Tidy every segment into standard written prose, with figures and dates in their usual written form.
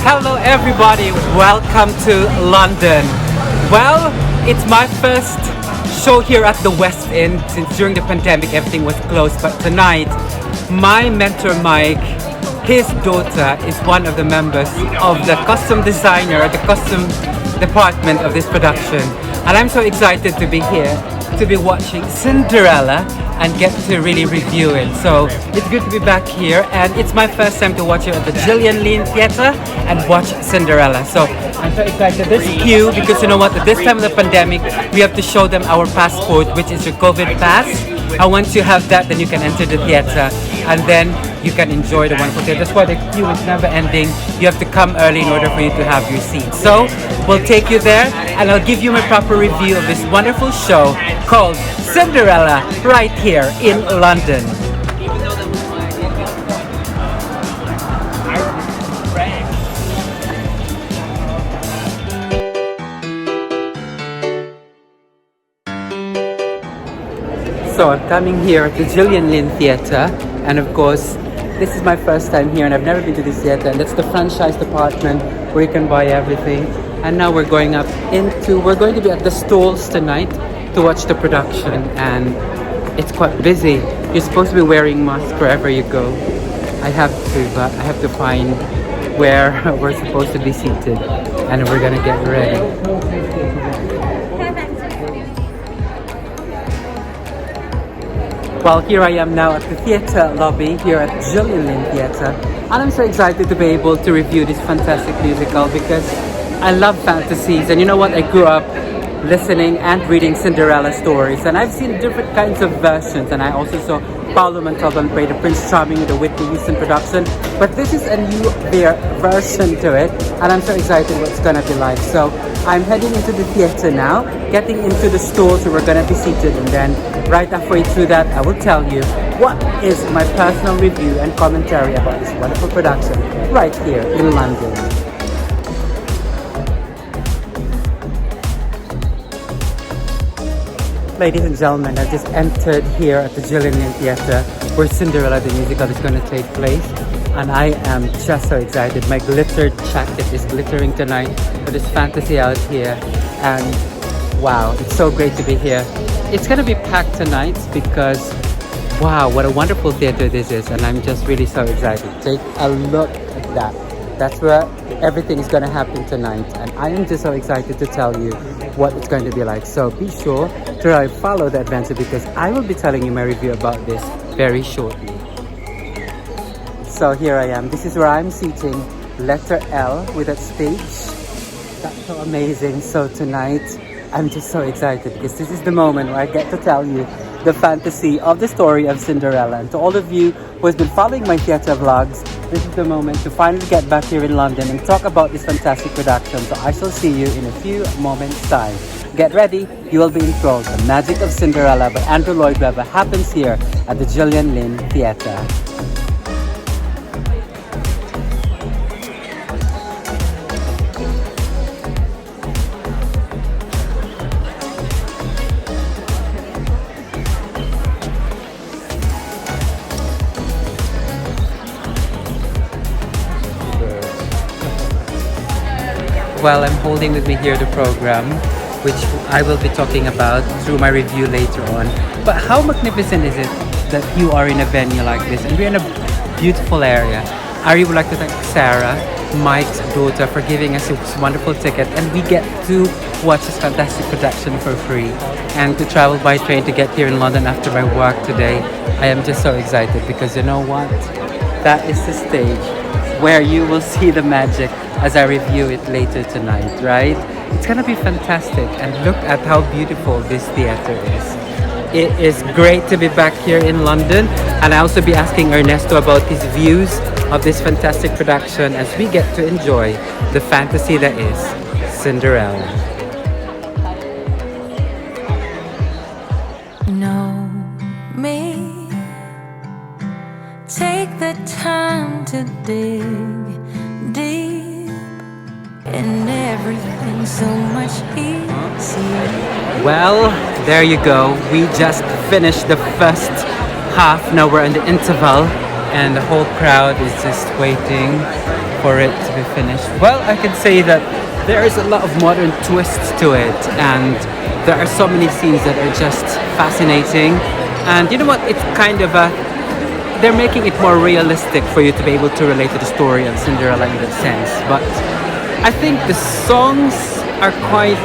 Hello everybody, welcome to London. Well, it's my first show here at the West End since during the pandemic everything was closed, but tonight my mentor Mike, his daughter is one of the members of the costume designer, the costume department of this production, and I'm so excited to be here to be watching Cinderella and get to really review it. So it's good to be back here, and it's my first time to watch it at the Gillian Lynne Theatre and watch Cinderella. So I'm so excited. There's a queue because you know what, at this time of the pandemic we have to show them our passport, which is your COVID pass, and once you have that then you can enter the theatre and then you can enjoy the wonderful theatre. That's why the queue is never ending. You have to come early in order for you to have your seat. So we'll take you there and I'll give you my proper review of this wonderful show called Cinderella right here in London. So I'm coming here at the Gillian Lynne Theatre, and of course this is my first time here and I've never been to this theatre, and that's the franchise department where you can buy everything. And now we're going to be at the stalls tonight to watch the production, and it's quite busy. You're supposed to be wearing masks wherever you go. I have to find where we're supposed to be seated, and we're gonna get ready. Well, here I am now at the theatre lobby here at Gillian Lynne Theatre, and I'm so excited to be able to review this fantastic musical because I love fantasies, and you know what, I grew up listening and reading Cinderella stories, and I've seen different kinds of versions, and I also saw Paolo Montalban play the Prince Charming with the Whitney Houston production, but this is a new version to it, and I'm so excited what it's gonna be like. So I'm heading into the theatre now, getting into the stalls where we're gonna be seated, and then right halfway through that I will tell you what is my personal review and commentary about this wonderful production right here in London. Ladies and gentlemen, I just entered here at the Gillian Lynne Theatre where Cinderella the musical is going to take place, and I am just so excited. My glittered jacket is glittering tonight with this fantasy out here, and wow, it's so great to be here. It's going to be packed tonight because wow, what a wonderful theatre this is, and I'm just really so excited. Take a look at that. That's where everything is going to happen tonight, and I am just so excited to tell you what it's going to be like. So be sure to follow the adventure because I will be telling you my review about this very shortly. So here I am. This is where I'm sitting, letter L with that stage. That's so amazing. So tonight I'm just so excited because this is the moment where I get to tell you the fantasy of the story of Cinderella. And to all of you who has been following my theatre vlogs, this is the moment to finally get back here in London and talk about this fantastic production. So I shall see you in a few moments time. Get ready, you will be enthralled. The Magic of Cinderella by Andrew Lloyd Webber happens here at the Gillian Lynne Theatre. Well, I'm holding with me here the program, which I will be talking about through my review later on. But how magnificent is it that you are in a venue like this and we're in a beautiful area. I really would like to thank Sarah, Mike's daughter, for giving us this wonderful ticket, and we get to watch this fantastic production for free. And to travel by train to get here in London after my work today, I am just so excited because you know what? That is the stage where you will see the magic as I review it later tonight, right? It's gonna be fantastic, and look at how beautiful this theatre is. It is great to be back here in London, and I'll also be asking Ernesto about his views of this fantastic production as we get to enjoy the fantasy that is Cinderella. Know me, take the time to dig deep in everything so much easier. Well, there you go. We just finished the first half. Now we're in the interval, and the whole crowd is just waiting for it to be finished? Well, I can say that there is a lot of modern twists to it, and there are so many scenes that are just fascinating. And you know what? It's kind of they're making it more realistic for you to be able to relate to the story of Cinderella in that sense. But I think the songs are quite.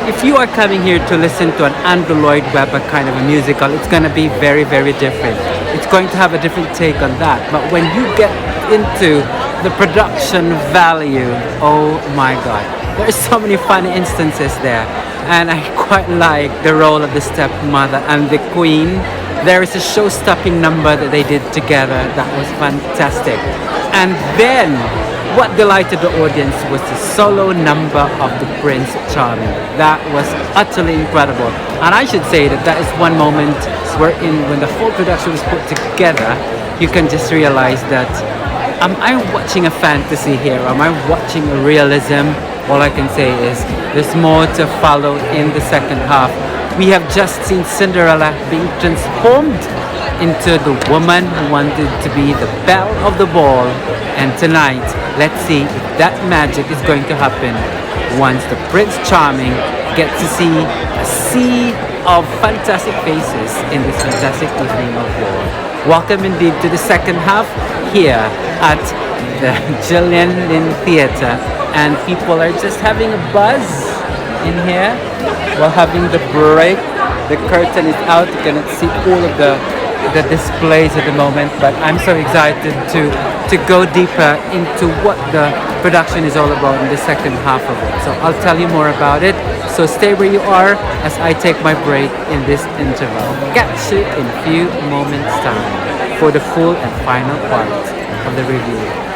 If you are coming here to listen to an Andrew Lloyd Webber kind of a musical, it's going to be very, very different. It's going to have a different take on that. But when you get into the production value, oh my God, there's so many funny instances there. And I quite like the role of the stepmother and the queen. There is a show-stopping number that they did together that was fantastic. And then what delighted the audience was the solo number of the Prince Charming. That was utterly incredible. And I should say that that is one moment wherein when the whole production was put together, you can just realize that am I watching a fantasy here? Am I watching a realism? All I can say is there's more to follow in the second half. We have just seen Cinderella being transformed into the woman who wanted to be the belle of the ball. And tonight, let's see if that magic is going to happen once the Prince Charming gets to see a sea of fantastic faces in this fantastic evening of war. Welcome indeed to the second half here at the Gillian Lynne Theatre, and people are just having a buzz in here while having the break. The curtain is out, you cannot see all of the displays at the moment, but I'm so excited to go deeper into what the production is all about in the second half of it. So I'll tell you more about it. So stay where you are as I take my break in this interval. Catch you in a few moments time for the full and final part of the review.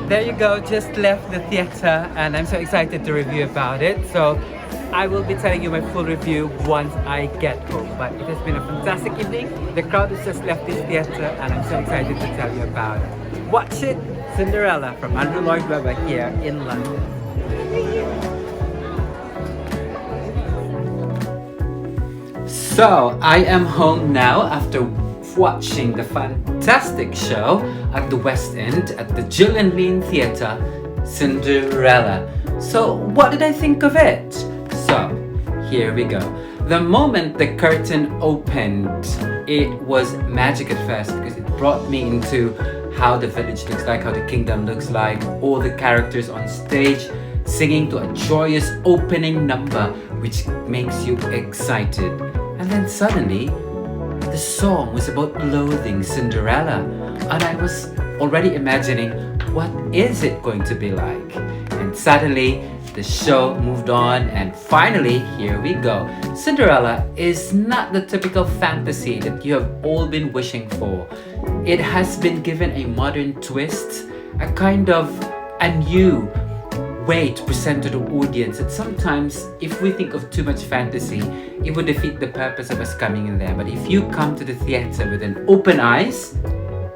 There you go, just left the theater and I'm so excited to review about it. So I will be telling you my full review once I get home. But it has been a fantastic evening. The crowd has just left this theater and I'm so excited to tell you about it. Watch it, Cinderella from Andrew Lloyd Webber here in London. So I am home now after watching the fantastic show at the West End at the Gillian Lynne Theatre, Cinderella. So what did I think of it? So here we go. The moment the curtain opened, it was magic at first because it brought me into how the village looks like, how the kingdom looks like, all the characters on stage singing to a joyous opening number which makes you excited. And then suddenly the song was about clothing Cinderella, and I was already imagining what is it going to be like. And suddenly the show moved on, and finally here we go. Cinderella is not the typical fantasy that you have all been wishing for. It has been given a modern twist, a kind of a new way to present to the audience that sometimes if we think of too much fantasy, it would defeat the purpose of us coming in there. But if you come to the theater with an open eyes,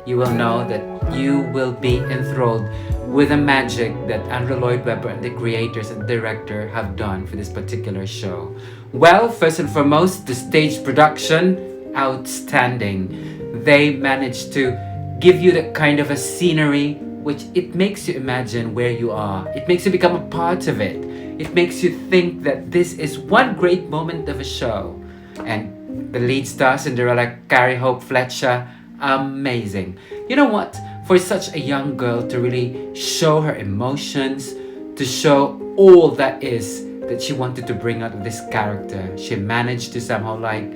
you will know that you will be enthralled with the magic that Andrew Lloyd Webber and the creators and director have done for this particular show. Well, first and foremost, the stage production, outstanding. They managed to give you that kind of a scenery which it makes you imagine where you are. It makes you become a part of it. It makes you think that this is one great moment of a show. And the lead star, Cinderella, Carrie Hope Fletcher, amazing. You know what? For such a young girl to really show her emotions, to show all that is that she wanted to bring out of this character, she managed to somehow like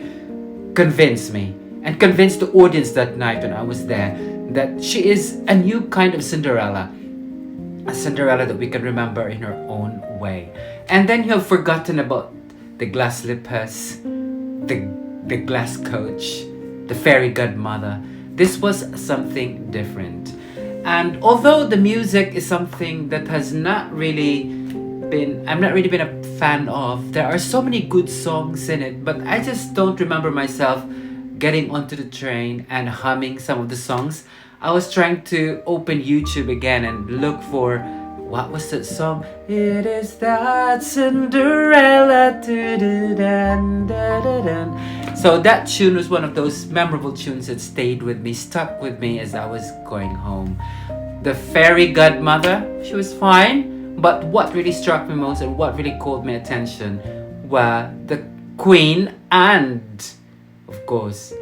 convince me and convince the audience that night when I was there that she is a new kind of Cinderella, a Cinderella that we can remember in her own way. And then you have forgotten about the glass slippers, the glass coach, the fairy godmother. This was something different. And although the music is something that has not really been, I've not really been a fan of, there are so many good songs in it, but I just don't remember myself getting onto the train and humming some of the songs. I was trying to open YouTube again and look for, what was that song? It is that Cinderella. So that tune was one of those memorable tunes that stayed with me, stuck with me as I was going home. The fairy godmother, she was fine, but what really struck me most and what really caught my attention were the queen and, of course,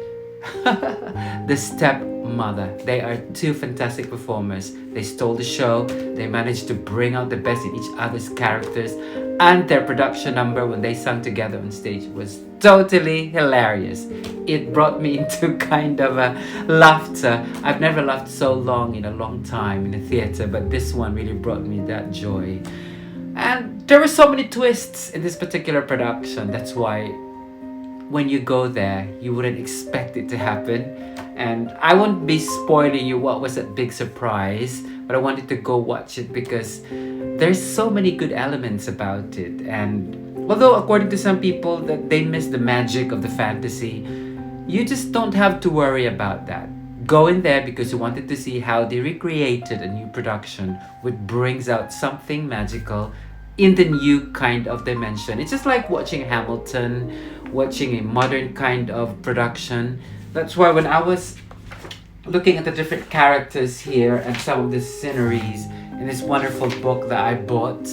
the stepmother. They are two fantastic performers. They stole the show. They managed to bring out the best in each other's characters, and their production number when they sang together on stage was totally hilarious. It brought me into kind of a laughter. I've never laughed so long in a long time in a theater, but this one really brought me that joy. And there were so many twists in this particular production. That's why when you go there, you wouldn't expect it to happen. And I won't be spoiling you what was that big surprise, but I wanted to go watch it because there's so many good elements about it. And although according to some people that they miss the magic of the fantasy, you just don't have to worry about that. Go in there because you wanted to see how they recreated a new production which brings out something magical in the new kind of dimension. It's just like watching Hamilton, watching a modern kind of production. That's why when I was looking at the different characters here and some of the sceneries in this wonderful book that I bought,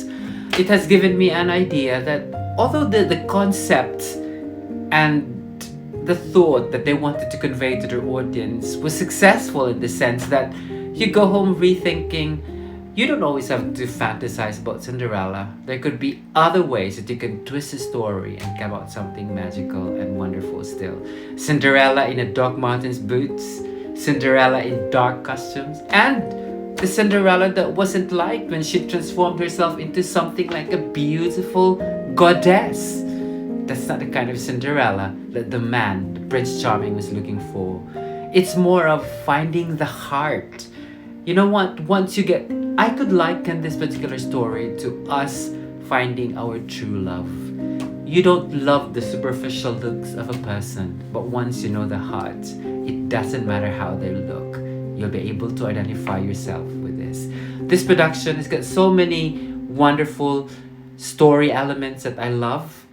it has given me an idea that although the concept and the thought that they wanted to convey to their audience was successful in the sense that you go home rethinking, you don't always have to fantasize about Cinderella. There could be other ways that you can twist the story and come out something magical and wonderful still. Cinderella in a Doc Martens boots, Cinderella in dark costumes, and the Cinderella that wasn't liked when she transformed herself into something like a beautiful goddess. That's not the kind of Cinderella that the man, the Prince Charming, was looking for. It's more of finding the heart. You know what? Once you get, I could liken this particular story to us finding our true love. You don't love the superficial looks of a person, but once you know the heart, it doesn't matter how they look. You'll be able to identify yourself with this. This production has got so many wonderful story elements that I love.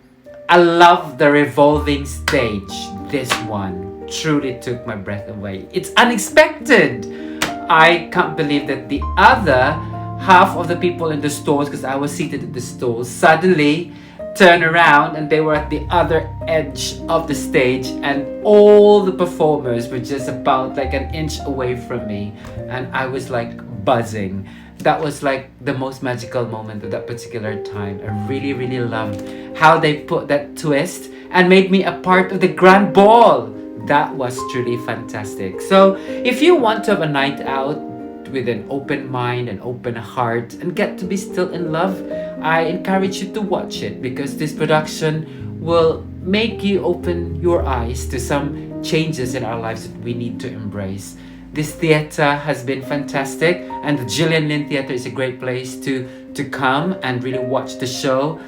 I love the revolving stage. This one truly took my breath away. It's unexpected. I can't believe that the other half of the people in the stalls, because I was seated at the stalls, suddenly turned around and they were at the other edge of the stage, and all the performers were just about like an inch away from me, and I was like buzzing. That was like the most magical moment at that particular time. I really loved how they put that twist and made me a part of the grand ball. That was truly fantastic. So if you want to have a night out with an open mind and open heart and get to be still in love, I encourage you to watch it because this production will make you open your eyes to some changes in our lives that we need to embrace. This theater has been fantastic, and the Gillian Lynne Theatre is a great place to come and really watch the show.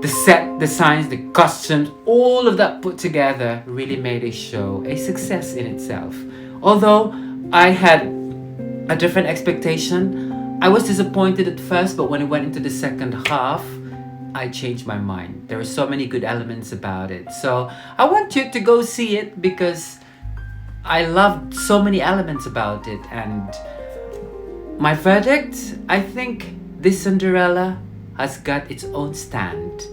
The set, the signs, the costumes, all of that put together really made a show a success in itself. Although I had a different expectation, I was disappointed at first, but when it went into the second half, I changed my mind. There were so many good elements about it. So I want you to go see it because I loved so many elements about it. And my verdict, I think this Cinderella has got its own stand,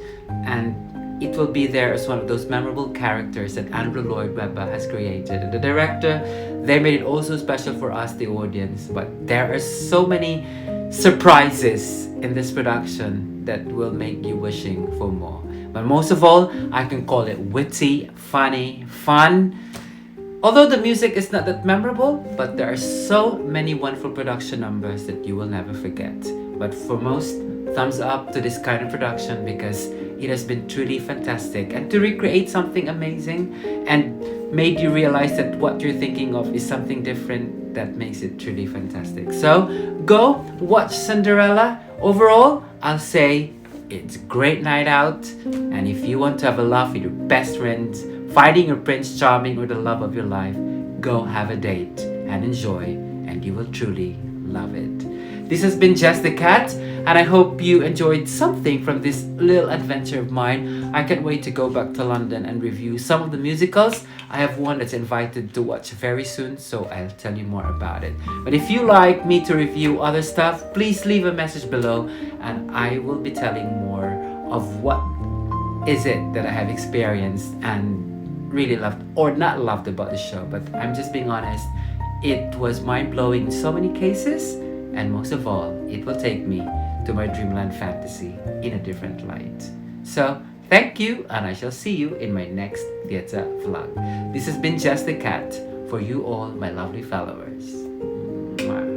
and it will be there as one of those memorable characters that Andrew Lloyd Webber has created. And the director, they made it also special for us, the audience. But there are so many surprises in this production that will make you wishing for more. But most of all, I can call it witty, funny, fun. Although the music is not that memorable, but there are so many wonderful production numbers that you will never forget. But for most, thumbs up to this kind of production because it has been truly fantastic. And to recreate something amazing and made you realize that what you're thinking of is something different, that makes it truly fantastic. So go watch Cinderella. Overall, I'll say it's a great night out. And if you want to have a laugh with your best friends, finding your Prince Charming or the love of your life, go have a date and enjoy, and you will truly love it. This has been Just the Cat, and I hope you enjoyed something from this little adventure of mine. I can't wait to go back to London and review some of the musicals. I have one that's invited to watch very soon, so I'll tell you more about it. But if you like me to review other stuff, please leave a message below, and I will be telling more of what is it that I have experienced and really loved or not loved about the show. But I'm just being honest, it was mind-blowing in so many cases, and most of all, it will take me to my dreamland fantasy in a different light. So thank you, and I shall see you in my next theatre vlog. This has been Just the Cat for you all, my lovely followers. Mwah.